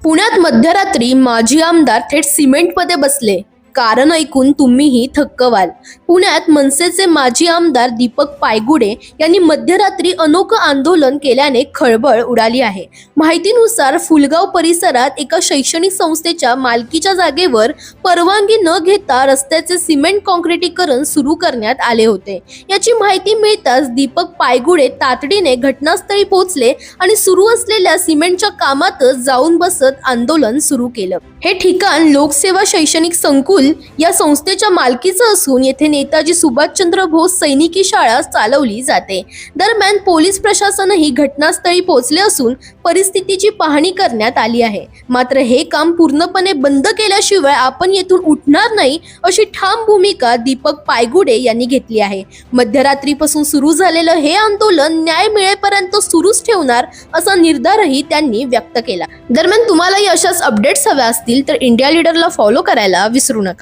पुण्यात मध्यरात्री माजी आमदार थेट सिमेंटमध्ये बसले. कारण ऐकून तुम्हीही थक्क व्हाल. पुण्यात मनसेचे माजी आमदार दीपक पायगुडे यांनी मध्यरात्री अनोखं आंदोलन केल्याने खळबळ उडाली आहे. माहितीनुसार फुलगाव परिसरात एका शैक्षणिक संस्थेच्या मालकीच्या जागेवर परवानगी न घेता रस्त्याचे सिमेंट काँक्रिटीकरण सुरू करण्यात आले होते. याची माहिती मिळताच दीपक पायगुडे तातडीने घटनास्थळी पोहोचले आणि सुरू असलेल्या सिमेंटच्या कामातच जाऊन बसत आंदोलन सुरू केलं. हे ठिकाण लोकसेवा शैक्षणिक संकुल या संस्थेच्या मालकीचं असून येथे नेताजी सुभाषचंद्र बोस सैनिकी शाळा चालवली जाते. दरम्यान पोलीस प्रशासनही घटनास्थळी पोहोचले असून परिस्थितीची पाहणी करण्यात आली आहे. मात्र हे काम पूर्णपणे बंद केल्याशिवाय आपण येथून उठणार नाही अशी ठाम भूमिका दीपक पायगुडे यांनी घेतली आहे. मध्यरात्रीपासून सुरू झालेलं हे आंदोलन न्याय मिळेपर्यंत सुरूच ठेवणार असा निर्धारही त्यांनी व्यक्त केला. दरम्यान तुम्हालाही अशाच अपडेट्स हव्या असतील तर इंडिया लीडरला फॉलो करायला विसरू नका.